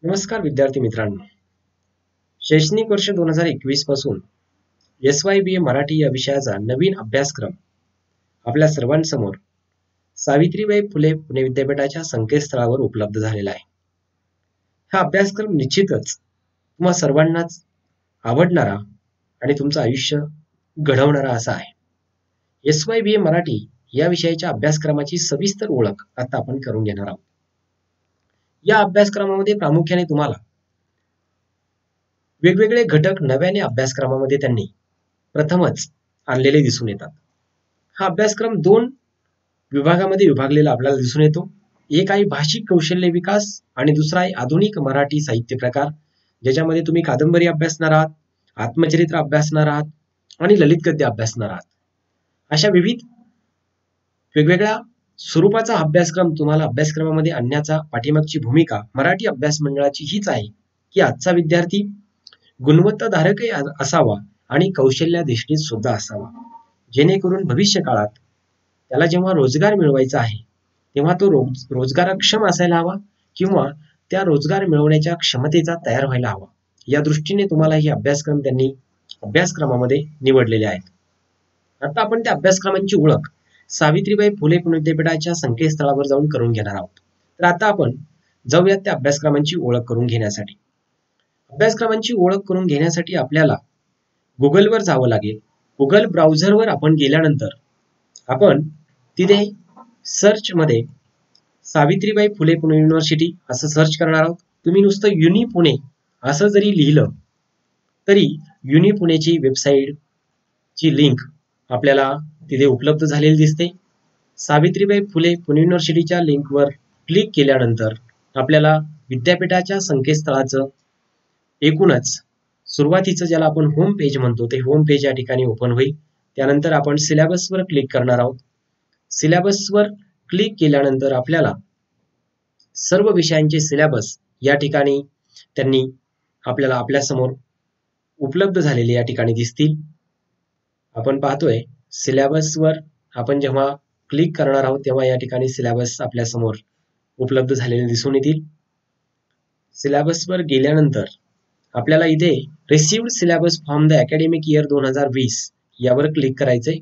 नमस्कार विद्यार्थी मित्रांनो, शैक्षणिक वर्ष 2021 पासून SYBA मराठी या विषयाचा नवीन अभ्यासक्रम आपल्या सर्वांसमोर सावित्रीबाई फुले पुणे विद्यापीठाच्या संकेतस्थळावर उपलब्ध झालेला आहे. हा अभ्यासक्रम निश्चितच तुम्हा सर्वांनाच आवडणारा आणि तुमचं आयुष्य घडवणारा असा आहे. SYBA मराठी या विषयाच्या अभ्यासक्रमाची सविस्तर ओळख आता आपण करून घेणार आहोत. या अभ्यासक्रमामध्ये प्रामुख्याने तुम्हाला वेगवेगळे घटक नव्याने अभ्यासक्रमामध्ये त्यांनी प्रथमच आणलेले दिसून येतात. हा अभ्यासक्रम 2 विभागामध्ये विभागलेला आपल्याला दिसून येतो. एक आहे भाषिक कौशल्य विकास आणि दुसरा आहे आधुनिक मराठी साहित्य प्रकार, ज्याच्यामध्ये तुम्ही कादंबरी अभ्यासणार आहात, आत्मचरित्र अभ्यासणार आहात आणि ललित गद्य अभ्यासणार आहात. अशा विविध वेगवेगळ्या स्वरूपाचा अभ्यासक्रम तुम्हाला अभ्यासक्रमामध्ये आणण्याचा पाठीमागची भूमिका मराठी अभ्यास मंडळाची हीच आहे की आजचा विद्यार्थी गुणवत्ताधारकही असावा आणि कौशल्याधिष्ठित सुद्धा असावा, जेणेकरून भविष्य काळात त्याला जेव्हा रोजगार मिळवायचा आहे तेव्हा तो रोजगारक्षम असायला हवा किंवा त्या रोजगार मिळवण्याच्या क्षमतेचा तयार व्हायला हवा. या दृष्टीने तुम्हाला हे अभ्यासक्रम त्यांनी अभ्यासक्रमामध्ये निवडलेले आहेत. आता आपण त्या अभ्यासक्रमांची ओळख सावित्रीबाई फुले पुणे विद्यापीठाच्या संकेतस्थळावर जाऊन करून घेणार आहोत. तर आता आपण जाऊयात त्या अभ्यासक्रमांची ओळख करून घेण्यासाठी. अभ्यासक्रमांची ओळख करून घेण्यासाठी आपल्याला गुगलवर जावं लागेल. गुगल ब्राउझरवर आपण गेल्यानंतर आपण तिथे सर्च मध्ये सावित्रीबाई फुले पुणे युनिव्हर्सिटी असं सर्च करणार आहोत. तुम्ही नुसतं युनि पुणे असं जरी लिहिलं तरी युनि पुणेची वेबसाईटची लिंक आपल्याला तिथे उपलब्ध झालेली दिसते. सावित्रीबाई फुले पुणे युनिव्हर्सिटीच्या लिंकवर क्लिक केल्यानंतर आपल्याला विद्यापीठाच्या संकेतस्थळाचं एकूणच सुरुवातीचं ज्याला आपण होम पेज म्हणतो ते होम पेज या ठिकाणी ओपन होईल. त्यानंतर आपण सिलेबसवर क्लिक करणार आहोत. सिलेबसवर क्लिक केल्यानंतर आपल्याला सर्व विषयांचे सिलेबस या ठिकाणी त्यांनी आपल्याला आपल्यासमोर उपलब्ध झालेले या ठिकाणी दिसतील. आपण पाहतोय सिलेबसवर आपण जेव्हा क्लिक करणार आहोत तेव्हा या ठिकाणी सिलेबस आपल्यासमोर उपलब्ध झालेले दिसून येतील. सिलेबसवर गेल्यानंतर आपल्याला इथे received syllabus from the academic year 2020 यावर क्लिक करायचंय.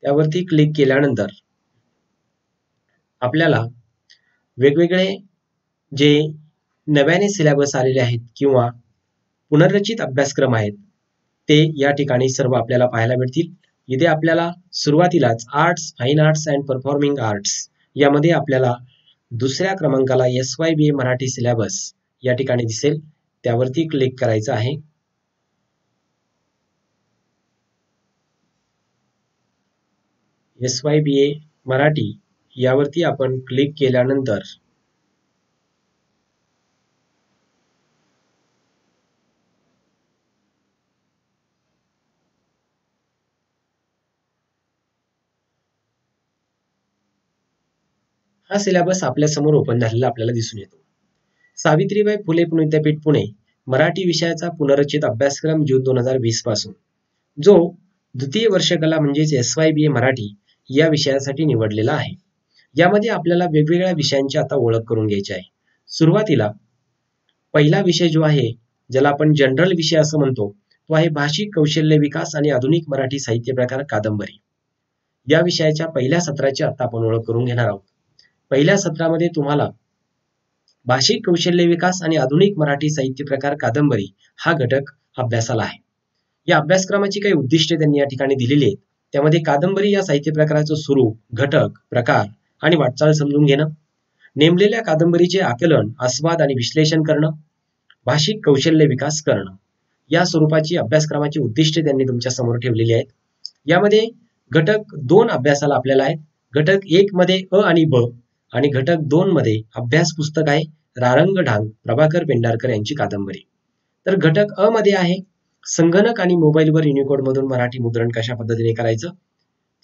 त्यावरती क्लिक केल्यानंतर आपल्याला वेगवेगळे जे नव्याने सिलेबस आलेले आहेत किंवा पुनर्रचित अभ्यासक्रम आहेत ते या ठिकाणी सर्व आपल्याला पाहायला मिळतील. इथे आपल्याला सुरुवातीलाच arts, fine arts and performing arts यामध्ये आपल्याला दुसऱ्या क्रमांकाला SYBA मराठी सिलेबस या ठिकाणी दिसेल. त्यावरती क्लिक करायचं आहे. SYBA मराठी यावरती आपण क्लिक केल्यानंतर हा सिलेबस आपल्या समोर ओपन झालेला आपल्याला दिसून येतो. सावित्रीबाई फुले पुणे विद्यापीठ पुणे मराठी विषयाचा पुनर्रचित अभ्यासक्रम जून 2020 पासून जो द्वितीय वर्षकला म्हणजेच SYBA मराठी या विषयासाठी निवडलेला आहे. यामध्ये आपल्याला वेगवेगळ्या विषयांची आता ओळख करून घ्यायची आहे. सुरुवातीला पहिला विषय जो आहे ज्याला आपण जनरल विषय असं म्हणतो तो आहे भाषिक कौशल्य विकास आणि आधुनिक मराठी साहित्य प्रकार कादंबरी. या विषयाच्या पहिल्या सत्राची आता आपण ओळख करून घेणार आहोत. पहिल्या सत्रामध्ये तुम्हाला भाषिक कौशल्य विकास आणि आधुनिक मराठी साहित्य प्रकार कादंबरी हा घटक अभ्यासाला आहे. या अभ्यासक्रमाची काही उद्दिष्टे त्यांनी या ठिकाणी दिलेली आहेत. त्यामध्ये कादंबरी या साहित्य प्रकाराचं स्वरूप, घटक, प्रकार आणि वाटचाल समजून घेणं, नेमलेल्या कादंबरीचे आकलन, आस्वाद आणि विश्लेषण करणं, भाषिक कौशल्य विकास करणं या स्वरूपाची अभ्यासक्रमाची उद्दिष्टे त्यांनी तुमच्या समोर ठेवलेली आहेत. यामध्ये घटक 2 अभ्यासाला आपल्याला आहेत. घटक 1 मध्ये अ आणि ब आणि घटक 2 मध्ये अभ्यास पुस्तक आहे रारंग ढांग प्रभाकर पेंढारकर यांची कादंबरी. तर घटक अ मध्ये आहे संगणक आणि मोबाईलवर युनिकोड मधून मराठी मुद्रण कशा पद्धतीने करायचं,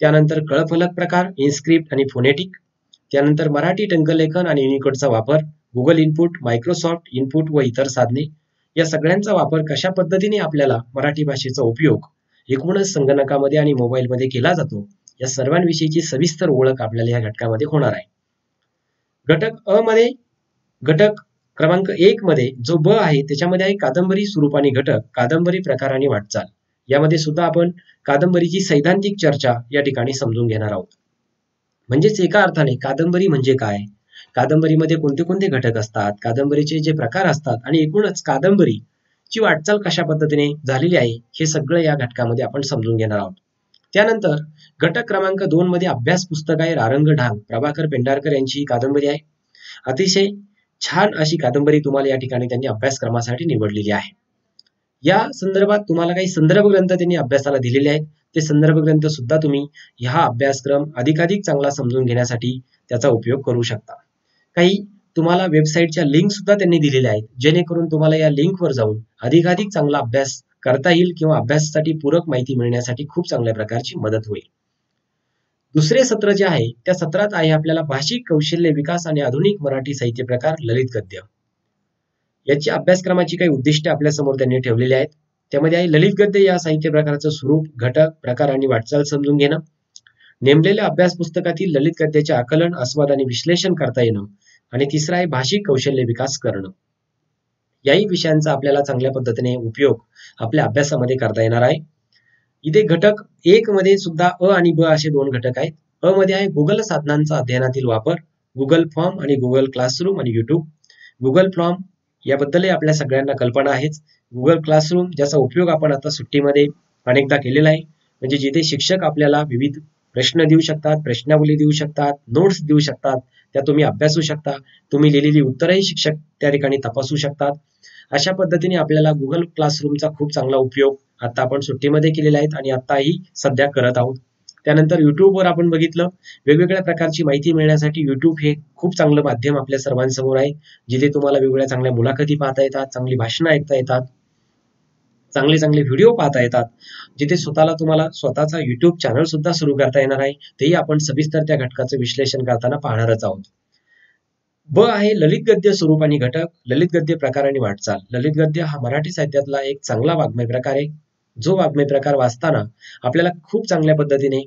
त्यानंतर कळफलक प्रकार, इन्स्क्रिप्ट आणि फोनेटिक, त्यानंतर मराठी टंकलेखन आणि युनिकोडचा वापर, गुगल इनपुट, मायक्रोसॉफ्ट इनपुट व इतर साधने या सगळ्यांचा वापर कशा पद्धतीने आपल्याला मराठी भाषेचा उपयोग एकूणच संगणकामध्ये आणि मोबाईलमध्ये केला जातो या सर्वांविषयीची सविस्तर ओळख आपल्याला या घटकामध्ये होणार आहे. घटक अ मध्ये घटक क्रमांक 1 मध्ये जो ब आहे त्याच्यामध्ये आहे कादंबरी स्वरूप आणि घटक, कादंबरी प्रकार आणि वाटचाल. यामध्ये सुद्धा आपण कादंबरीची सैद्धांतिक चर्चा या ठिकाणी समजून घेणार आहोत. म्हणजेच एका अर्थाने कादंबरी म्हणजे काय, कादंबरीमध्ये कोणते कोणते घटक असतात, कादंबरीचे जे प्रकार असतात आणि एकूणच कादंबरीची वाटचाल कशा पद्धतीने झालेली आहे हे सगळं या घटकामध्ये आपण समजून घेणार आहोत. त्यानंतर घटक क्रमांक 2 मध्ये अभ्यास पुस्तक आहे रारंग ढांग, प्रभाकर पेंढारकर यांची ही कादंबरी आहे. अतिशय छान अशी कादंबरी तुम्हाला या ठिकाणी त्यांनी अभ्यासक्रमासाठी निवडलेली आहे. या संदर्भात तुम्हाला काही संदर्भ ग्रंथ त्यांनी अभ्यासाला दिलेले आहेत. ते संदर्भ ग्रंथ सुद्धा तुम्ही हा अभ्यासक्रम अधिकाधिक चांगला समजून घेण्यासाठी त्याचा उपयोग करू शकता. काही तुम्हाला वेबसाईटच्या लिंक सुद्धा त्यांनी दिलेल्या आहेत, जेणेकरून तुम्हाला या लिंकवर जाऊन अधिकाधिक चांगला अभ्यास करता येईल किंवा अभ्यासासाठी पूरक माहिती मिळण्यासाठी खूप चांगल्या प्रकारची मदत होईल. दुसरे सत्र जे आहे त्या सत्रात आहे आपल्याला भाषिक कौशल्य विकास आणि आधुनिक मराठी साहित्य प्रकार ललित गद्य. याची अभ्यासक्रमाची काही उद्दिष्टे आपल्या समोर त्यांनी ठेवलेली आहेत. त्यामध्ये आहे ललित गद्य या साहित्य प्रकाराचं स्वरूप, घटक, प्रकार आणि वाटचाल समजून घेणं, नेमलेल्या अभ्यास पुस्तकातील ललित गद्याचे आकलन, आस्वाद आणि विश्लेषण करता येणं, आणि तिसरा आहे भाषिक कौशल्य विकास करणं. याही विषयांचा आपल्याला चांगल्या पद्धतीने उपयोग आपल्या अभ्यासामध्ये करता येणार आहे. इथे घटक 1 मध्ये सुद्धा अ आणि ब असे 2 घटक आहेत. अ मध्ये आहे गुगल साधनांचा अध्ययनातील वापर, गुगल फॉर्म आणि गुगल क्लासरूम आणि युट्यूब. गुगल फॉर्म याबद्दलही आपल्या सगळ्यांना कल्पना आहेच. गुगल क्लासरूम ज्याचा उपयोग आपण आता सुट्टीमध्ये अनेकदा केलेला आहे, म्हणजे जिथे शिक्षक आपल्याला विविध प्रश्न देऊ शकतात, प्रश्नावली देऊ शकतात, नोट्स देऊ शकतात, त्या तुम्ही अभ्यासू शकता, तुम्ही लिहिलेली उत्तरही शिक्षक त्या ठिकाणी तपासू शकतात. अशा पद्धतीने आपल्याला गुगल क्लासरूमचा खूप चांगला उपयोग आता आपण सुट्टीमध्ये केलेला आहे आणि आताही सध्या करत आहोत. त्यानंतर युट्यूबवर आपण बघितलं, वेगवेगळ्या प्रकारची माहिती मिळण्यासाठी युट्यूब हे खूप चांगलं माध्यम आपल्या सर्वांसमोर आहे, जिथे तुम्हाला वेगवेगळ्या चांगल्या मुलाखती पाहता येतात, चांगली भाषणं ऐकता येतात, चांगले चांगले व्हिडिओ पाहता येतात, जिथे तुम्हाला स्वतःचा युट्यूब चॅनल सुद्धा सुरू करता येणार आहे. तेही आपण सविस्तर त्या घटकाचं विश्लेषण करताना पाहणारच आहोत. ब आहे ललित गद्य स्वरूप आणि घटक, ललित गद्य प्रकार आणि वाटचाल. ललित गद्य हा मराठी साहित्यातला एक चांगला वाङ्मय प्रकार आहे, जो वाङ्मय प्रकार वाचताना आपल्याला खूप चांगल्या पद्धतीने,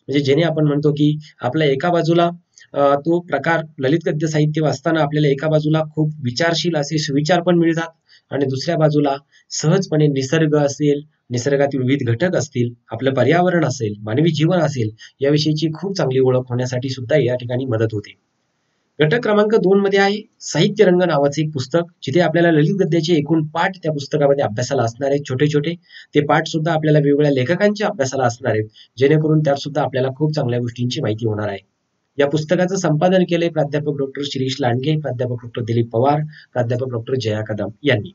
म्हणजे जेणे आपण म्हणतो की आपल्या एका बाजूला तो प्रकार ललित गद्य साहित्य वाचताना आपल्याला एका बाजूला खूप विचारशील असे सुविचार पण मिळतात आणि दुसऱ्या बाजूला सहजपणे निसर्ग असेल, निसर्गातील विविध घटक असतील, आपलं पर्यावरण असेल, मानवी जीवन असेल, याविषयीची खूप चांगली ओळख होण्यासाठी सुद्धा या ठिकाणी मदत होते. घटक क्रमांक 2 मध्ये आहे साहित्य रंग नावाचे एक पुस्तक, जिथे आपल्याला ललित गद्याचे एकूण पाठ त्या पुस्तकामध्ये अभ्यासाला असणार आहेत. छोटे छोटे ते पाठ सुद्धा आपल्याला वेगवेगळ्या लेखकांच्या अभ्यासाला असणार आहेत, जेणेकरून त्यात सुद्धा आपल्याला खूप चांगल्या गोष्टींची माहिती होणार आहे. या पुस्तकाचं संपादन केले प्राध्यापक डॉक्टर शिरीष लांडगे, प्राध्यापक डॉक्टर दिलीप पवार, प्राध्यापक डॉक्टर जया कदम यांनी.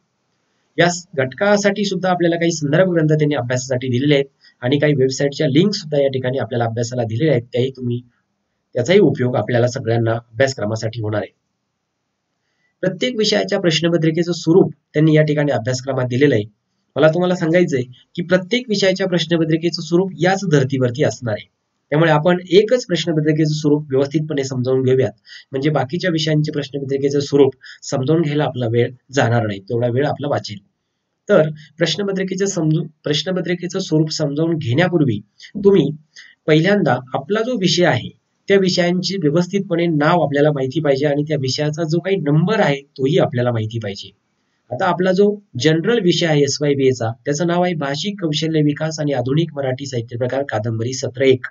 या घटकासाठी सुद्धा आपल्याला काही संदर्भ ग्रंथ त्यांनी अभ्यासासाठी दिलेले आहेत आणि काही वेबसाईटच्या लिंक सुद्धा या ठिकाणी आपल्याला अभ्यासाला दिलेल्या आहेत. त्याचाही उपयोग आपल्याला सगळ्यांना अभ्यासक्रमासाठी होणार आहे. प्रत्येक विषयाच्या प्रश्नपत्रिकेचं स्वरूप त्यांनी या ठिकाणी अभ्यासक्रमात दिलेलं आहे. मला तुम्हाला सांगायचंय की प्रत्येक विषयाच्या प्रश्नपत्रिकेचं स्वरूप याच धर्तीवरती असणार आहे. त्यामुळे आपण एकच प्रश्नपत्रिकेचं स्वरूप व्यवस्थितपणे समजावून घेऊयात, म्हणजे बाकीच्या विषयांचे प्रश्नपत्रिकेचं स्वरूप समजावून घ्यायला आपला वेळ जाणार नाही, तेवढा वेळ आपला वाचेल. तर प्रश्नपत्रिकेचं स्वरूप समजावून घेण्यापूर्वी तुम्ही पहिल्यांदा आपला जो विषय आहे त्या विषयांची व्यवस्थितपणे नाव आपल्याला माहिती पाहिजे आणि त्या विषयाचा जो काही नंबर आहे तोही आपल्याला माहिती पाहिजे. आता आपला जो जनरल विषय आहे SYBA चा, त्याचं नाव आहे भाषिक कौशल्य विकास आणि आधुनिक मराठी साहित्य प्रकार कादंबरी सत्र 1,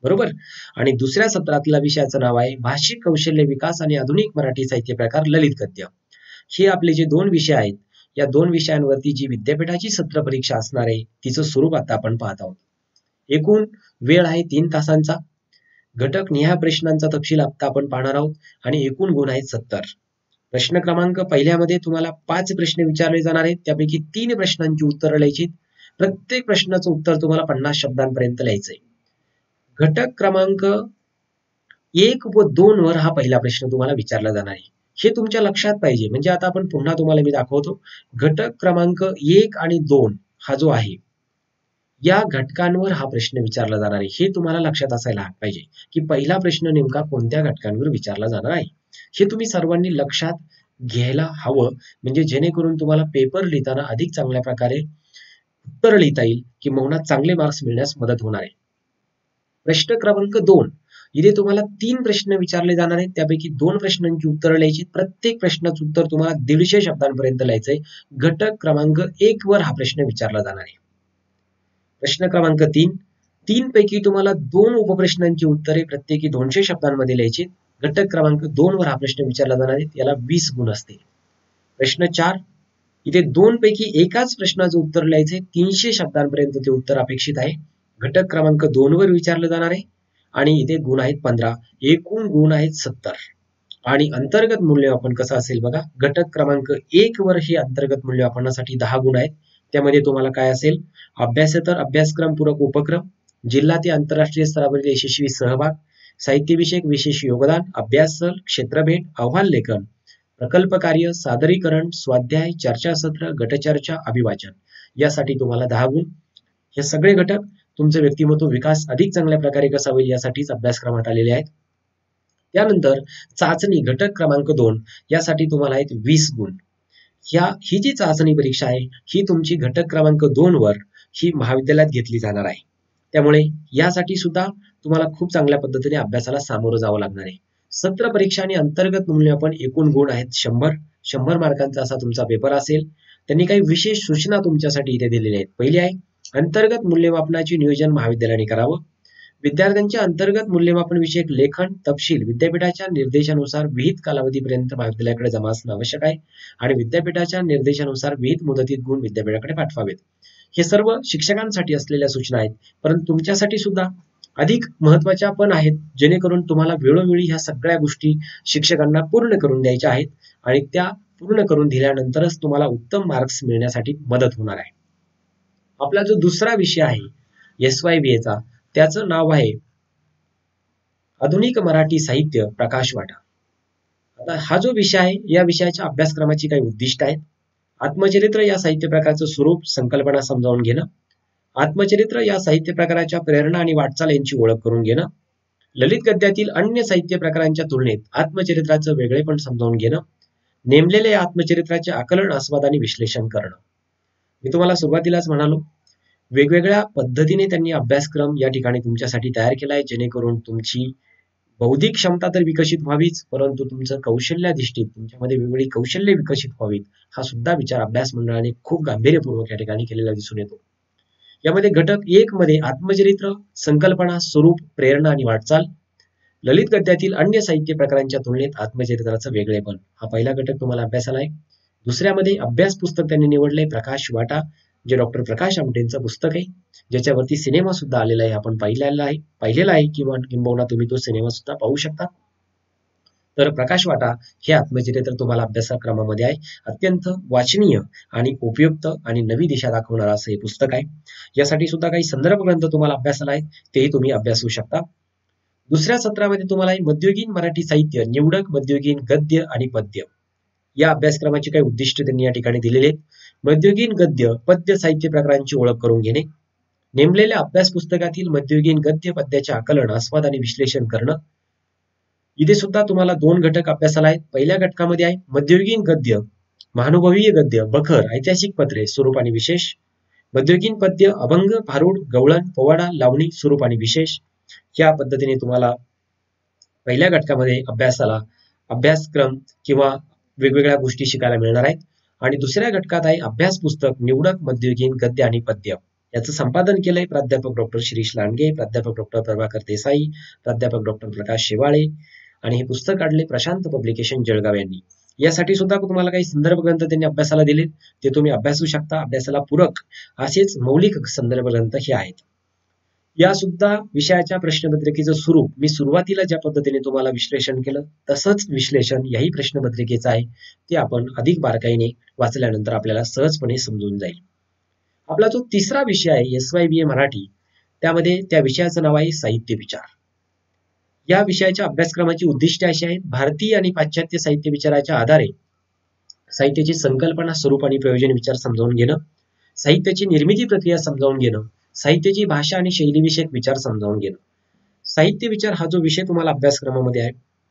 बरोबर. आणि दुसऱ्या सत्रातल्या विषयाचं नाव आहे भाषिक कौशल्य विकास आणि आधुनिक मराठी साहित्य प्रकार ललित गद्य. हे आपले जे 2 विषय आहेत, या 2 विषयांवरती जी विद्यापीठाची सत्र परीक्षा असणार आहे तिचं स्वरूप आता आपण पाहत आहोत. एकूण वेळ आहे 3 तासांचा. घटक निहाय प्रश्नांचा तपशील आता आपण पाहणार आहोत आणि एकूण गुण आहेत 70. प्रश्न क्रमांक पहिल्यामध्ये तुम्हाला 5 प्रश्न विचारले जाणार आहेत, त्यापैकी 3 प्रश्नांची उत्तरं लिहायची. प्रत्येक प्रश्नाचं उत्तर तुम्हाला 50 शब्दांपर्यंत लिहायचंय. घटक क्रमांक 1 व 2 वर हा पहिला प्रश्न तुम्हाला विचारला जाणार आहे, हे तुमच्या लक्षात पाहिजे. म्हणजे आता आपण पुन्हा तुम्हाला मी दाखवतो. घटक क्रमांक 1 आणि 2 हा जो आहे, या घटकांवर हा प्रश्न विचारला जाणार आहे, हे तुम्हाला लक्षात असायला पाहिजे की पहिला प्रश्न नेमका कोणत्या घटकांवर विचारला जाणार आहे. हे तुम्ही सर्वांनी लक्षात घ्यायला हवं, म्हणजे जेणेकरून तुम्हाला पेपर लिहिताना अधिक चांगल्या प्रकारे उत्तर लिहिता येईल, किंवा चांगले मार्क्स मिळण्यास मदत होणार आहे. प्रश्न क्रमांक 2 इथे तुम्हाला 3 प्रश्न विचारले जाणार आहेत, त्यापैकी 2 प्रश्नांची उत्तरं लिहायची. प्रत्येक प्रश्नाचं उत्तर तुम्हाला 150 शब्दांपर्यंत लिहायचंय. घटक क्रमांक 1 वर हा प्रश्न विचारला जाणार आहे. प्रश्न क्रमांक 3 पैकी तुम्हाला 2 उपप्रश्नांची उत्तरे प्रत्येकी 200 शब्दांमध्ये लिहायची. घटक क्रमांक 2 वर हा प्रश्न विचारला जाणार आहे, याला 20 गुण असतील. प्रश्न 4 इथे 2 पैकी एकाच प्रश्नाचं उत्तर लिहायचंय. 300 शब्दांपर्यंत ते उत्तर अपेक्षित आहे. घटक क्रमांक 2 वर विचारलं जाणार आहे आणि इथे गुण आहेत 15, एकूण गुण आहेत 70. आणि अंतर्गत मूल्यमापन कसं असेल बघा. घटक क्रमांक 1 वर हे अंतर्गत मूल्यमापनासाठी 10 गुण आहेत. त्यामध्ये तुम्हाला काय असेल, अभ्यासेतर अभ्यासक्रम पूरक उपक्रम, जिल्हा ते आंतरराष्ट्रीय स्तरावरील यशस्वी सहभाग, साहित्यविषयक विशेष योगदान, अभ्याससल, क्षेत्रभेट, अहवाल लेखन, प्रकल्प कार्य, सादरीकरण, स्वाध्याय, चर्चासत्र, गटचर्चा, अभिवाचन यासाठी तुम्हाला 10 गुण. हे सगळे घटक तुमचे व्यक्तिमत्व विकास अधिक चांगल्या प्रकारे कसा होईल यासाठीच अभ्यासक्रमात आलेले आहेत. त्यानंतर चाचणी घटक क्रमांक 2 यासाठी तुम्हाला आहेत 20 गुण. ही जी चाचणी परीक्षा आहे ही तुमची घटक क्रमांक 2 वर ही महाविद्यालयात घेतली जाणार आहे. त्यामुळे यासाठी सुद्धा तुम्हाला खूप चांगल्या पद्धतीने अभ्यासाला सामोरं जावं लागणार आहे. सत्र परीक्षा आणि अंतर्गत मूल्यमापन एकूण गुण आहेत 100 मार्कांचा असा तुमचा पेपर असेल. त्यांनी काही विशेष सूचना तुमच्यासाठी इथे दिलेल्या आहेत. पहिली आहे, अंतर्गत मूल्यमापनाचे नियोजन महाविद्यालयाने करावं. विद्यार्थ्यांच्या अंतर्गत मूल्यमापन विषयक लेखन तपशील विद्यापीठाच्या निर्देशानुसार विहित कालावधीपर्यंत महाविद्यालयाकडे जमा असणं आवश्यक आहे आणि विद्यापीठाच्या निर्देशानुसार विहित मुदतीत गुण विद्यापीठाकडे पाठवावेत. हे सर्व शिक्षकांसाठी असलेल्या सूचना आहेत, परंतु तुमच्यासाठी सुद्धा अधिक महत्वाच्या पण आहेत, जेणेकरून तुम्हाला वेळोवेळी ह्या सगळ्या गोष्टी शिक्षकांना पूर्ण करून द्यायच्या आहेत आणि त्या पूर्ण करून दिल्यानंतरच तुम्हाला उत्तम मार्क्स मिळण्यासाठी मदत होणार आहे. आपला जो दुसरा विषय आहे SYBA चा, त्याचं नाव आहे आधुनिक मराठी साहित्य प्रकाशवाटा. आता हा जो विषय आहे या विषयाच्या अभ्यासक्रमाची काही उद्दिष्ट आहेत. आत्मचरित्र या साहित्य प्रकारचं स्वरूप, संकल्पना समजावून घेणं, आत्मचरित्र या साहित्य प्रकाराच्या प्रेरणा आणि वाटचाल यांची ओळख करून घेणं, ललित गद्यातील अन्य साहित्य प्रकारांच्या तुलनेत आत्मचरित्राचं वेगळेपण समजावून घेणं, नेमलेल्या या आत्मचरित्राचे आकलन, आस्वाद आणि विश्लेषण करणं. मी तुम्हाला सुरुवातीलाच म्हणालो, वेगवेगळ्या पद्धतीने त्यांनी अभ्यासक्रम या ठिकाणी तुमच्यासाठी तयार केलाय, जेणेकरून तुमची बौद्धिक क्षमता तर विकसित व्हावीच, परंतु तुमचं कौशल्याधिष्ठित तुमच्यामध्ये वेगवेगळी कौशल्य विकसित व्हावीत हा सुद्धा विचार अभ्यास मंडळाने खूप गांभीर्यपूर्वक या ठिकाणी केलेला दिसून येतो. यामध्ये घटक 1 मध्ये आत्मचरित्र, संकल्पना, स्वरूप, प्रेरणा आणि वाटचाल, ललित गद्यातील अन्य साहित्य प्रकारांच्या तुलनेत आत्मचरित्राचं वेगळेपण हा पहिला घटक तुम्हाला अभ्यासाला आहे. दुसऱ्यामध्ये अभ्यास पुस्तक त्यांनी निवडलंय प्रकाशवाटा, जे डॉक्टर प्रकाश आमटेंचं पुस्तक आहे, ज्याच्यावरती सिनेमा सुद्धा आलेला आहे. आपण पाहिलेला आहे किंबहुना तुम्ही तो सिनेमा सुद्धा पाहू शकता. तर प्रकाशवाटा हे आत्मचरित्र तुम्हाला अभ्यासक्रमामध्ये आहे. अत्यंत वाचनीय आणि उपयुक्त आणि नवी दिशा दाखवणारं असं हे पुस्तक आहे. यासाठी सुद्धा काही संदर्भ ग्रंथ तुम्हाला अभ्यासाला आहेत, तेही तुम्ही अभ्यासू शकता. दुसऱ्या सत्रामध्ये तुम्हाला मध्ययुगीन मराठी साहित्य, निवडक मध्ययुगीन गद्य आणि पद्य या अभ्यासक्रमाची काही उद्दिष्ट त्यांनी या ठिकाणी दिलेले आहेत. मध्ययुगीन गद्य पद्य साहित्य प्रकारांची ओळख करून घेणे, नेमलेल्या अभ्यास पुस्तकातील मध्ययुगीन गद्य पद्याचे आकलन, आस्वाद आणि विश्लेषण करणं. इथे सुद्धा तुम्हाला 2 घटक अभ्यासाला आहेत. पहिल्या घटकामध्ये आहे मध्ययुगीन गद्य, महानुभवीय गद्य, बखर, ऐतिहासिक पत्रे, स्वरूप आणि विशेष. मध्ययुगीन पद्य, अभंग, भारुड, गवळण, पोवाडा, लावणी, स्वरूप आणि विशेष. या पद्धतीने तुम्हाला पहिल्या घटकामध्ये अभ्यासक्रम किंवा वेगवेगळ्या गोष्टी शिकायला मिळणार आहेत. आणि दुसऱ्या घटकात आहे अभ्यास पुस्तक, निवडक मध्ययुगीन गद्य आणि पद्य. याचं संपादन केलंय प्राध्यापक डॉक्टर शिरीष लांडगे, प्राध्यापक डॉक्टर प्रभाकर देसाई, प्राध्यापक डॉक्टर प्रकाश शेवाळे आणि हे पुस्तक काढले प्रशांत पब्लिकेशन जळगाव यांनी. यासाठी सुद्धा तुम्हाला काही संदर्भ ग्रंथ त्यांनी अभ्यासाला दिले, ते तुम्ही अभ्यासू शकता. अभ्यासाला पूरक असेच मौलिक संदर्भ ग्रंथ हे आहेत. या सुद्धा विषयाच्या प्रश्नपत्रिकेचं स्वरूप मी सुरुवातीला ज्या पद्धतीने तुम्हाला विश्लेषण केलं तसंच विश्लेषण याही प्रश्नपत्रिकेचं आहे. ते आपण अधिक बारकाईने वाचल्यानंतर आपल्याला सहजपणे समजून जाईल. आपला जो तिसरा विषय आहे SYBA मराठी, त्यामध्ये त्या विषयाचं नाव आहे साहित्य विचार. या विषयाच्या अभ्यासक्रमाची उद्दिष्टे अशी आहेत: भारतीय आणि पाश्चात्य साहित्य विचाराच्या आधारे साहित्याची संकल्पना, स्वरूप आणि प्रयोजन विचार समजावून घेणं, साहित्याची निर्मिती प्रक्रिया समजावून घेणं, साहित्याची भाषा आणि शैलीविषयक विचार समजावून घेणं. साहित्य विचार हा जो विषय तुम्हाला अभ्यासक्रमामध्ये आहे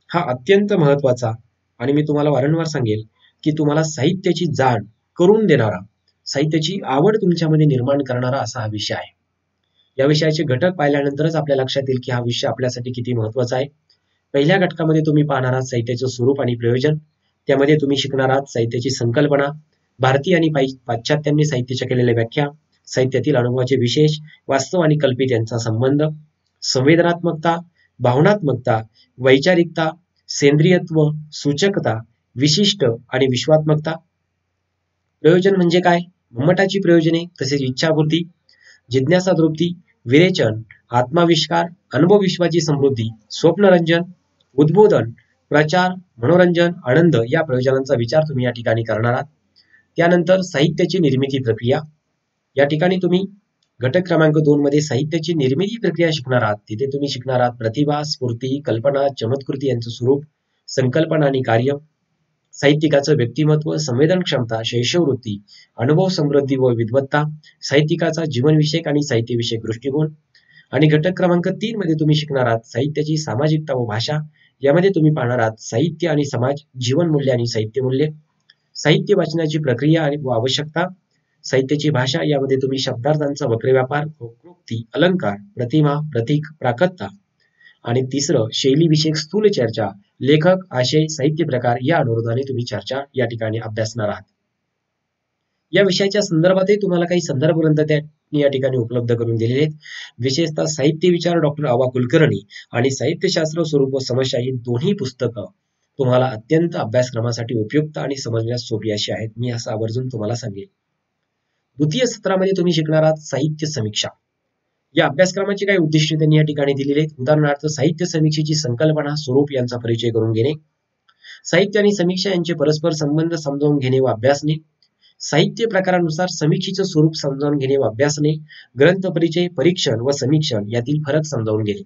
हा अत्यंत महत्वाचा आणि मी तुम्हाला वारंवार सांगेल की तुम्हाला साहित्याची जाण करून देणारा, साहित्याची आवड तुमच्यामध्ये निर्माण करणारा असा हा विषय आहे. या विषयाचे घटक पाहिल्यानंतरच आपल्या लक्षात येईल की हा विषय आपल्यासाठी किती महत्वाचा आहे. पहिल्या घटकामध्ये तुम्ही पाहणार आहात साहित्याचे स्वरूप आणि प्रयोजन. त्यामध्ये तुम्ही शिकणार आहात साहित्याची संकल्पना, भारतीय आणि पाश्चात्यांनी साहित्याच्या केलेल्या व्याख्या, साहित्यातील अनुभवाचे विशेष, वास्तव आणि कल्पित यांचा संबंध, संवेदनात्मकता, भावनात्मकता, वैचारिकता, सेंद्रियत्व, सूचकता, विशिष्ट आणि विश्वात्मकता. प्रयोजन म्हणजे काय? मम्मटाची प्रयोजने तसेच इच्छापूर्ती, जिज्ञासा तृप्ती, विरेचन, आत्माविष्कार, अनुभव विश्वाची समृद्धी, स्वप्नरंजन, उद्बोधन, प्रचार, मनोरंजन, आनंद या प्रयोजनांचा विचार तुम्ही या ठिकाणी करणार आहात. त्यानंतर साहित्याची निर्मिती प्रक्रिया. या ठिकाणी तुम्ही घटक क्रमांक 2 मध्ये साहित्याची निर्मिती प्रक्रिया शिकणार आहात. तिथे तुम्ही शिकणार आहात प्रतिभा, स्फूर्ती, कल्पना, चमत्कृती यांचं स्वरूप, संकल्पना आणि कार्य, साहित्यिकाचं व्यक्तिमत्व, संवेदन क्षमता, शैशववृत्ती, अनुभव समृद्धी व विद्वत्ता, साहित्यिकाचा जीवनविषयक आणि साहित्यविषयक दृष्टिकोन. आणि घटक क्रमांक 3 मध्ये तुम्ही शिकणार आहात साहित्याची सामाजिकता व भाषा. यामध्ये तुम्ही पाहणार आहात साहित्य आणि समाज, जीवनमूल्य आणि साहित्यमूल्य, साहित्य वाचनाची प्रक्रिया आणि व आवश्यकता, साहित्याची भाषा. यामध्ये तुम्ही शब्दार्थांचा वक्र व्यापार, वक्रोक्ती, अलंकार, प्रतिमा, प्रतीक, प्राकत्ता. आणि तिसरं शैलीविषयक स्थूल चर्चा, लेखक, आशय, साहित्य प्रकार या अनुरोधाने तुम्ही चर्चा या ठिकाणी अभ्यासणार आहात. या विषयाच्या संदर्भातही तुम्हाला काही संदर्भ ग्रंथ त्यांनी या ठिकाणी उपलब्ध करून दिलेले आहेत. विशेषतः साहित्य विचार डॉक्टर आवा कुलकर्णी आणि साहित्यशास्त्र स्वरूप व समस्या ही दोन्ही पुस्तकं तुम्हाला अत्यंत अभ्यासक्रमासाठी उपयुक्त आणि समजण्यास सोपी अशी आहेत. मी असं आवर्जून तुम्हाला सांगेन. द्वितीय सत्रामध्ये तुम्ही शिकणार आहात साहित्य समीक्षा. या अभ्यासक्रमाची काही उद्दिष्टे त्यांनी या ठिकाणी दिलेली आहेत. उदाहरणार्थ साहित्य समीक्षेची संकल्पना, स्वरूप यांचा परिचय करून घेणे, साहित्य आणि समीक्षा यांचे परस्पर संबंध समजावून घेणे व अभ्यासणे, साहित्य प्रकारानुसार समीक्षेचं स्वरूप समजावून घेणे व अभ्यासणे, ग्रंथ परिचय, परीक्षण व समीक्षण यातील फरक समजावून घेणे.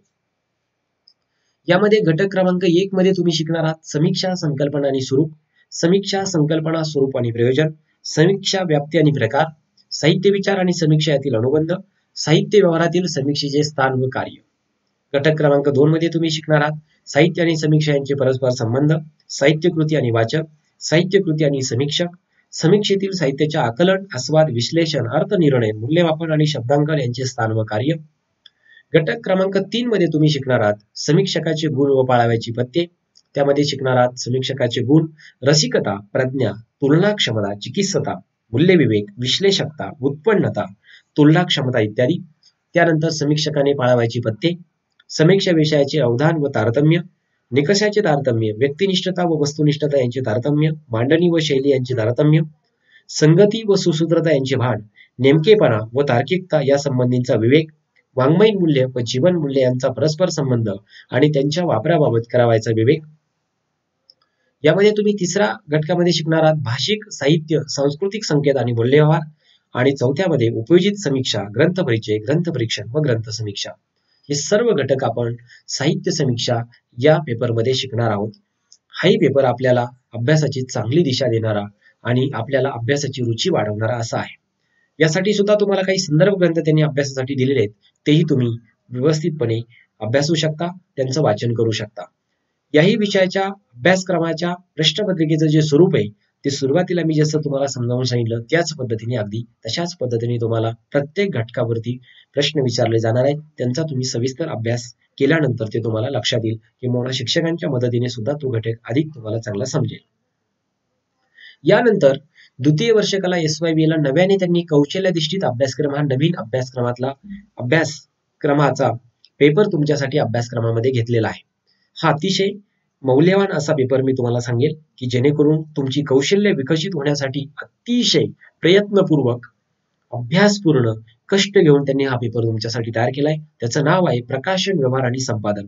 यामध्ये घटक क्रमांक 1 मध्ये तुम्ही शिकणार आहात समीक्षा, संकल्पना आणि स्वरूप, समीक्षा, संकल्पना, स्वरूप आणि प्रयोजन, समीक्षा, व्याप्ती आणि प्रकार, साहित्य विचार आणि समीक्षा यातील अनुबंध, साहित्य व्यवहारातील समीक्षेचे स्थान व कार्य. घटक क्रमांक 2 मध्ये तुम्ही शिकणार आहात साहित्य आणि समीक्षा यांचे परस्पर संबंध, साहित्य कृती आणि वाचक, साहित्य कृती आणि समीक्षक, समीक्षेतील साहित्याचे आकलन, आस्वाद, विश्लेषण, अर्थनिर्णय, मूल्यमापन आणि शब्दांकन यांचे स्थान व कार्य. घटक क्रमांक 3 मध्ये तुम्ही शिकणार आहात समीक्षकाचे गुण व पाळावयाची पथ्ये. त्यामध्ये शिकणार आहात समीक्षकाचे गुण, रसिकता, प्रज्ञा, तुलना क्षमता, चिकित्सता, मूल्यविवेक, विश्लेषकता, उत्पन्नता, तुलना क्षमता इत्यादी. त्यानंतर समीक्षकाने पाळावयाची पथ्ये, समीक्षा विषयाचे अवधान व तारतम्य, निकषाचे तारतम्य, व्यक्तिनिष्ठता व वस्तुनिष्ठता यांचे तारतम्य, मांडणी व शैली यांचे तारतम्य, संगती व सुसूत्रता यांचे भान, नेमकेपणा व तार्किकता या संबंधीचा विवेक, वाङ्मयीन मूल्य व जीवन मूल्य यांचा परस्पर संबंध आणि त्यांच्या वापराबाबत करावायचा विवेक. यामध्ये तुम्ही तिसऱ्या घटकामध्ये शिकणार आहात भाषिक, साहित्य, सांस्कृतिक संकेत आणि मूल्यव्यवहार. आणि चौथ्यामध्ये उपयोजित समीक्षा, ग्रंथ परिचय, ग्रंथ परीक्षण व ग्रंथ समीक्षा. हे सर्व घटक आपण साहित्य समीक्षा या पेपरमध्ये शिकणार आहोत. हाही पेपर आपल्याला अभ्यासाची चांगली दिशा देणारा आणि आपल्याला अभ्यासाची रुची वाढवणारा असा आहे. यासाठी सुद्धा तुम्हाला काही संदर्भ ग्रंथ त्यांनी अभ्यासासाठी दिलेले आहेत, तेही तुम्ही व्यवस्थितपणे अभ्यासू शकता, त्यांचं वाचन करू शकता. याही विषयाच्या अभ्यासक्रमाच्या प्रश्नपत्रिकेचं जे स्वरूप आहे ते सुरुवातीला मी जसं तुम्हाला समजावून सांगितलं त्याच पद्धतीने, अगदी तशाच पद्धतीने तुम्हाला प्रत्येक घटकावरती प्रश्न विचारले जाणार आहेत. त्यांचा तुम्ही सविस्तर अभ्यास केल्यानंतर ते तुम्हाला लक्षात येईल, किंवा शिक्षकांच्या मदतीने सुद्धा तो घटक अधिक तुम्हाला चांगला समजेल. यानंतर द्वितीय वर्ष कला SYBA ला नव्याने त्यांनी कौशल्याधिष्ठित अभ्यासक्रम हा नवीन अभ्यासक्रमाचा पेपर तुमच्यासाठी अभ्यासक्रमामध्ये घेतलेला आहे. हा अतिशय मौल्यवान असा पेपर मी तुम्हाला सांगेल की जेणेकरून तुमची कौशल्य विकसित होण्यासाठी अतिशय प्रयत्नपूर्वक, अभ्यासपूर्ण, कष्ट घेऊन त्यांनी हा पेपर तुमच्यासाठी तयार केलाय. त्याचं नाव आहे प्रकाशन, व्यवहार आणि संपादन.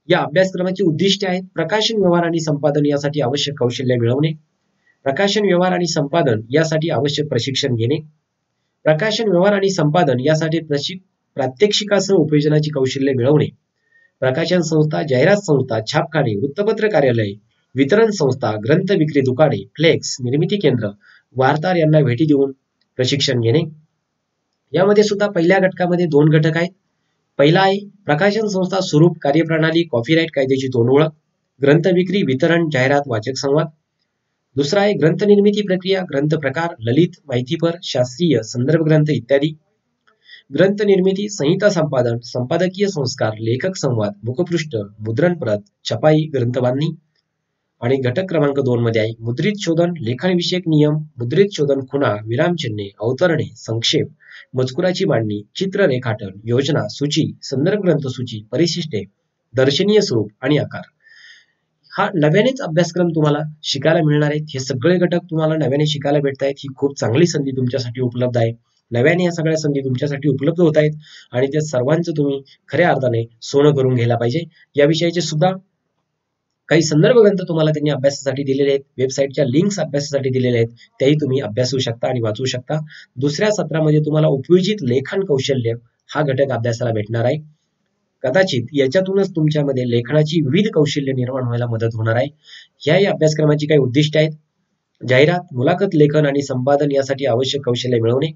या अभ्यासक्रमाची उद्दिष्टे आहेत प्रकाशन, व्यवहार आणि संपादन यासाठी आवश्यक कौशल्य मिळवणे, प्रकाशन, व्यवहार आणि संपादन यासाठी आवश्यक प्रशिक्षण घेणे, प्रकाशन, व्यवहार आणि संपादन यासाठी प्रात्यक्षिकासह उपयोजनाची कौशल्य मिळवणे, प्रकाशन संस्था, जाहिरात संस्था, छापखाने, वृत्तपत्र कार्यालय, वितरण संस्था, ग्रंथ विक्री दुकाने, फ्लेक्स, निर्मिती केंद्र, वार्ताहर यांना भेटी देऊन प्रशिक्षण घेणे. यामध्ये सुद्धा पहिल्या घटकामध्ये 2 घटक आहेत. पहिला आहे प्रकाशन संस्था, स्वरूप, कार्यप्रणाली, कॉपीराईट कायद्याची तोंड ओळख, ग्रंथ विक्री, वितरण, जाहिरात, वाचक संवाद. दुसरा आहे ग्रंथ निर्मिती प्रक्रिया, ग्रंथ प्रकार, ललित, माहितीपर, शास्त्रीय, संदर्भ ग्रंथ इत्यादी. ग्रंथ निर्मिती, संहिता संपादन, संपादकीय संस्कार, लेखक संवाद, मुखपृष्ठ, मुद्रणप्रत, छपाई, ग्रंथबांधणी. आणि घटक क्रमांक 2 मध्ये आहे मुद्रित शोधन, लेखनविषयक नियम, मुद्रित शोधन, खुणा, विरामचिन्हे, अवतरणे, संक्षेप, मजकुराची मांडणी, चित्र रेखाटन, योजना, सूची, संदर्भ ग्रंथ सूची, परिशिष्टे, दर्शनीय स्वरूप आणि आकार. हा नव्यानेच अभ्यासक्रम तुम्हाला शिकायला मिळणार आहेत. हे सगळे घटक तुम्हाला नव्याने शिकायला भेटत आहेत. ही खूप चांगली संधी तुमच्यासाठी उपलब्ध आहे. नव्याने या सगळ्या संधी तुमच्यासाठी उपलब्ध होत आहेत आणि त्या सर्वांचं तुम्ही खऱ्या अर्थाने सोनं करून घ्यायला पाहिजे. या विषयाचे सुद्धा काही संदर्भ ग्रंथ तुम्हाला त्यांनी अभ्यासासाठी दिलेले आहेत. वेबसाईटच्या लिंक्स अभ्यासासाठी दिलेले आहेत. त्याही तुम्ही अभ्यासू शकता आणि वाचू शकता. दुसऱ्या सत्रामध्ये तुम्हाला उपयोजित लेखन कौशल्य हा घटक अभ्यासाला भेटणार आहे. कदाचित याच्यातूनच तुमच्यामध्ये लेखनाची विविध कौशल्य निर्माण व्हायला मदत होणार आहे. ह्याही अभ्यासक्रमाची काही उद्दिष्ट आहेत. जाहिरात, मुलाखत लेखन आणि संपादन यासाठी आवश्यक कौशल्य मिळवणे.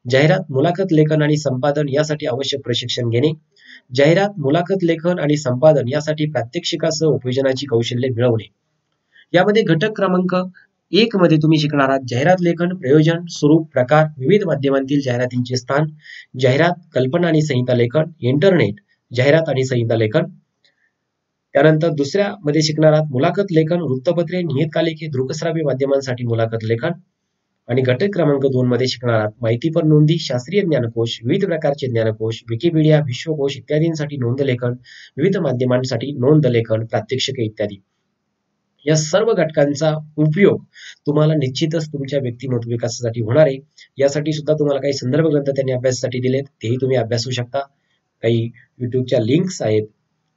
जाहिरात, मुलाखत लेखन आणि संपादन यासाठी आवश्यक प्रशिक्षण घेणे. जाहिरात, मुलाखत लेखन आणि संपादन यासाठी प्रात्यक्षिकासह उपयोजनाची कौशल्य मिळवणे. यामध्ये घटक क्रमांक 1 मध्ये तुम्ही शिकणार आहात जाहिरात लेखन, प्रयोजन, स्वरूप, प्रकार, विविध माध्यमांतील जाहिरातींचे स्थान, जाहिरात, कल्पना आणि संहिता लेखन, इंटरनेट, जाहिरात आणि संहिता लेखन. त्यानंतर दुसऱ्या मध्ये शिकणार आहात मुलाखत लेखन, वृत्तपत्रे, नियतकालिके, दृकश्राव्य माध्यमांसाठी मुलाखत लेखन. आणि घटक क्रमांक 2 मध्ये शिकणार आहात माहितीपर नोंदी, शास्त्रीय ज्ञानकोश, विविध प्रकारचे ज्ञानकोश, विकिपीडिया, विश्वकोश इत्यादींसाठी नोंद लेखन, विविध माध्यमांसाठी नोंद लेखन, प्रात्यक्षिके इत्यादी. या सर्व घटकांचा उपयोग तुम्हाला निश्चितच तुमच्या व्यक्तिमत्व विकासासाठी होणार आहे. यासाठी सुद्धा तुम्हाला काही संदर्भ ग्रंथ त्यांनी अभ्यासासाठी दिलेत, तेही तुम्ही अभ्यासू शकता. काही युट्यूबच्या लिंक्स आहेत,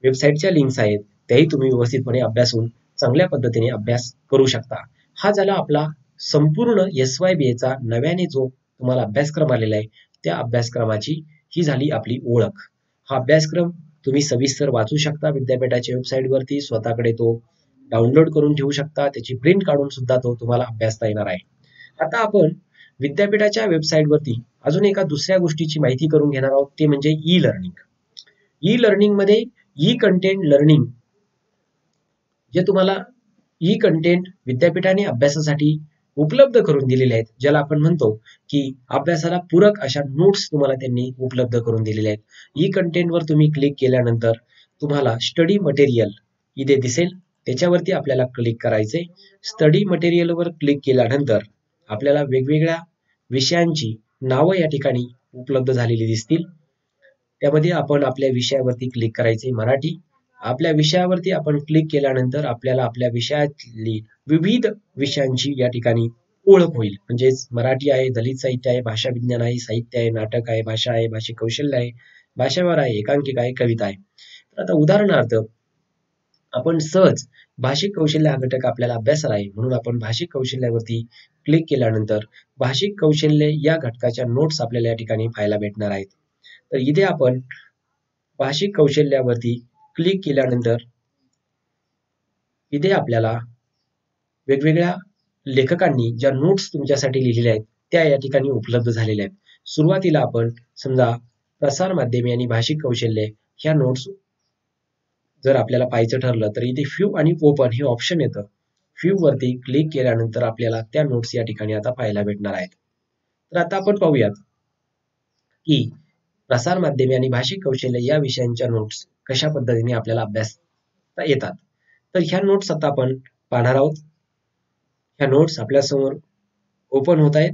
वेबसाईटच्या लिंक्स आहेत, तेही तुम्ही व्यवस्थितपणे अभ्यासून चांगल्या पद्धतीने अभ्यास करू शकता. हा झाला आपला संपूर्ण SYBA चा नव्याने जो तुम्हाला अभ्यासक्रम आलेला आहे त्या अभ्यासक्रमाची ही झाली आपली ओळख. हा अभ्यासक्रम तुम्ही सविस्तर वाचू शकता विद्यापीठाच्या वेबसाईटवरती. स्वतःकडे तो डाउनलोड करून ठेवू शकता. त्याची प्रिंट काढून सुद्धा तो तुम्हाला अभ्यासता येणार आहे. आता आपण विद्यापीठाच्या वेबसाईटवरती अजून एका दुसऱ्या गोष्टीची माहिती करून घेणार आहोत, ते म्हणजे ई लर्निंग. ई लर्निंग मध्ये ई कंटेंट लर्निंग जे तुम्हाला ई कंटेंट विद्यापीठाने अभ्यासासाठी उपलब्ध करून दिलेले आहेत, ज्याला आपण म्हणतो की अभ्यासाला पूरक अशा नोट्स तुम्हाला त्यांनी उपलब्ध करून दिलेल्या आहेत. ई कंटेंटवर तुम्ही क्लिक केल्यानंतर तुम्हाला स्टडी मटेरियल इथे दिसेल, त्याच्यावरती आपल्याला क्लिक करायचे. स्टडी मटेरियलवर क्लिक केल्यानंतर आपल्याला वेगवेगळ्या विषयांची नावं या ठिकाणी उपलब्ध झालेली दिसतील. त्यामध्ये आपण आपल्या विषयावरती क्लिक करायचे. मराठी, आपल्या विषयावरती आपण क्लिक केल्यानंतर आपल्याला आपल्या विषयातली विविध विषयांची या ठिकाणी ओळख होईल. म्हणजेच मराठी आहे, दलित साहित्य आहे, भाषा विज्ञान आहे, साहित्य आहे, नाटक आहे, भाषा आहे, भाषिक कौशल्य आहे, भाषावार आहे, एकांकिका आहे, कविता आहे. तर आता उदाहरणार्थ आपण सहज भाषिक कौशल्य हा घटक आपल्याला अभ्यासाला आहे, म्हणून आपण भाषिक कौशल्यावरती क्लिक केल्यानंतर भाषिक कौशल्य या घटकाच्या नोट्स आपल्याला या ठिकाणी पाहायला भेटणार आहेत. तर इथे आपण भाषिक कौशल्यावरती क्लिक केल्यानंतर इथे आपल्याला वेगवेगळ्या लेखकांनी ज्या नोट्स तुमच्यासाठी लिहिलेल्या आहेत त्या या ठिकाणी उपलब्ध झालेल्या आहेत. सुरुवातीला आपण समजा प्रसार माध्यमे आणि भाषिक कौशल्य ह्या नोट्स जर आपल्याला पाहायचं ठरलं तर इथे व्ह्यू आणि ओपन हे ऑप्शन येतं. व्ह्यू वरती क्लिक केल्यानंतर आपल्याला त्या नोट्स या ठिकाणी आता पाहायला भेटणार आहेत. तर आता आपण पाहूयात की प्रसार माध्यमे आणि भाषिक कौशल्य या विषयांच्या नोट्स कशा पद्धतीने आपल्याला अभ्यासता येतात. तर ह्या नोट्स आता आपण पाहणार आहोत. ह्या नोट्स आपल्या समोर ओपन होत आहेत.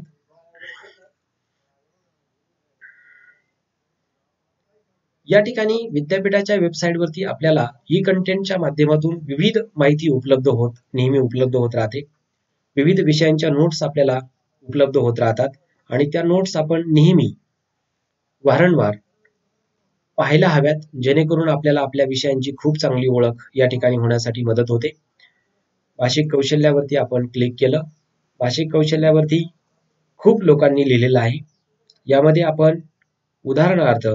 या ठिकाणी विद्यापीठाच्या वेबसाईटवरती आपल्याला ई कंटेंटच्या माध्यमातून विविध माहिती नेहमी उपलब्ध होत राहते. विविध विषयांच्या नोट्स आपल्याला उपलब्ध होत राहतात आणि त्या नोट्स आपण नेहमी वारंवार पाहायला हव्यात, जेणेकरून आपल्याला आपल्या विषयांची खूप चांगली ओळख या ठिकाणी होण्यासाठी मदत होते. भाषिक कौशल्यावरती आपण क्लिक केलं. भाषिक कौशल्यावरती खूप लोकांनी लिहिलेलं आहे. यामध्ये आपण उदाहरणार्थ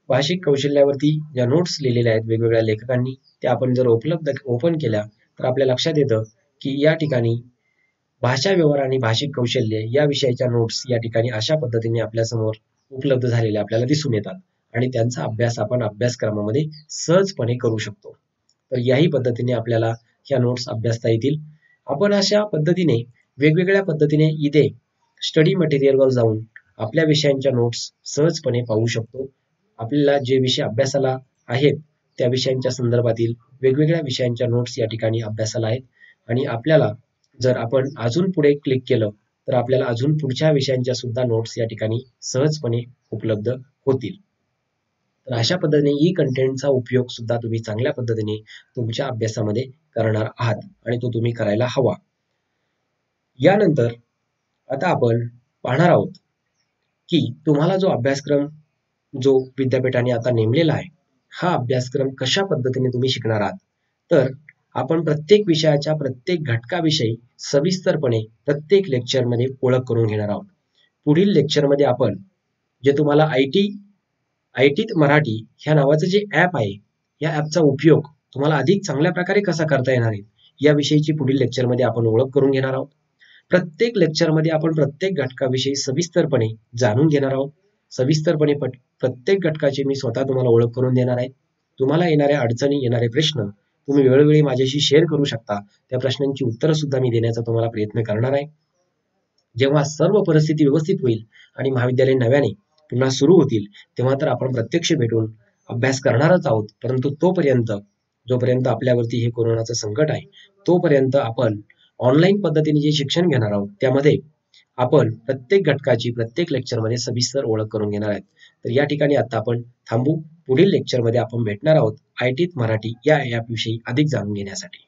भाषिक कौशल्यावरती ज्या नोट्स लिहिलेल्या आहेत वेगवेगळ्या लेखकांनी त्या आपण जर ओपन केल्या तर आपल्या लक्षात येतं की या ठिकाणी भाषा व्यवहार आणि भाषिक कौशल्य या विषयाच्या नोट्स या ठिकाणी अशा पद्धतीने आपल्या समोर उपलब्ध झालेल्या आपल्याला दिसून येतात आणि त्यांचा अभ्यास आपण अभ्यासक्रमामध्ये सहजपणे करू शकतो. तर याही पद्धतीने आपल्याला ह्या नोट्स अभ्यासता येतील. आपण अशा पद्धतीने वेगवेगळ्या पद्धतीने इथे स्टडी मटेरियलवर जाऊन आपल्या विषयांच्या नोट्स सहजपणे पाहू शकतो. आपल्याला जे विषय अभ्यासाला आहेत त्या विषयांच्या संदर्भातील वेगवेगळ्या विषयांच्या नोट्स या ठिकाणी अभ्यासाला आहेत आणि आपल्याला जर आपण अजून पुढे क्लिक केलं तर आपल्याला अजून पुढच्या विषयांच्या सुद्धा नोट्स या ठिकाणी सहजपणे उपलब्ध होतील. तर अशा पद्धतीने ई कंटेंटचा उपयोग सुद्धा तुम्ही चांगल्या पद्धतीने तुमच्या अभ्यासामध्ये करणार आहात आणि तो तुम्ही करायला हवा. यानंतर आता आपण पाहणार आहोत की तुम्हाला जो अभ्यासक्रम जो विद्यापीठाने आता नेमलेला आहे हा अभ्यासक्रम कशा पद्धतीने तुम्ही शिकणार आहात. तर आपण प्रत्येक विषयाच्या प्रत्येक घटकाविषयी सविस्तरपणे प्रत्येक लेक्चरमध्ये ओळख करून घेणार आहोत. पुढील लेक्चरमध्ये आपण जे तुम्हाला आयटी मराठी ह्या नावाचं जे ऍप आहे या ऍपचा उपयोग तुम्हाला अधिक चांगल्या प्रकारे कसा करता येणार आहे याविषयीची पुढील लेक्चरमध्ये आपण ओळख करून घेणार आहोत. प्रत्येक लेक्चरमध्ये आपण प्रत्येक घटकाविषयी सविस्तरपणे जाणून घेणार आहोत. सविस्तरपणे प्रत्येक घटकाची मी स्वतः तुम्हाला ओळख करून देणार आहे. तुम्हाला येणाऱ्या अडचणी येणारे प्रश्न तुम्ही वेळोवेळी माझ्याशी शेअर करू शकता. त्या प्रश्नांची उत्तरं सुद्धा मी देण्याचा तुम्हाला प्रयत्न करणार आहे. जेव्हा सर्व परिस्थिती व्यवस्थित होईल आणि महाविद्यालय नव्याने पुन्हा सुरू होतील तेव्हा तर आपण प्रत्यक्ष भेटून अभ्यास करणारच आहोत. परंतु जोपर्यंत आपल्यावरती हे कोरोनाचं संकट आहे तोपर्यंत आपण ऑनलाईन पद्धतीने जे शिक्षण घेणार आहोत त्यामध्ये आपण प्रत्येक घटकाची प्रत्येक लेक्चरमध्ये सविस्तर ओळख करून घेणार आहेत. तर या ठिकाणी आता आपण थांबू. पुढील लेक्चरमध्ये आपण भेटणार आहोत आयटीत मराठी या ऍप विषयी अधिक जाणून घेण्यासाठी.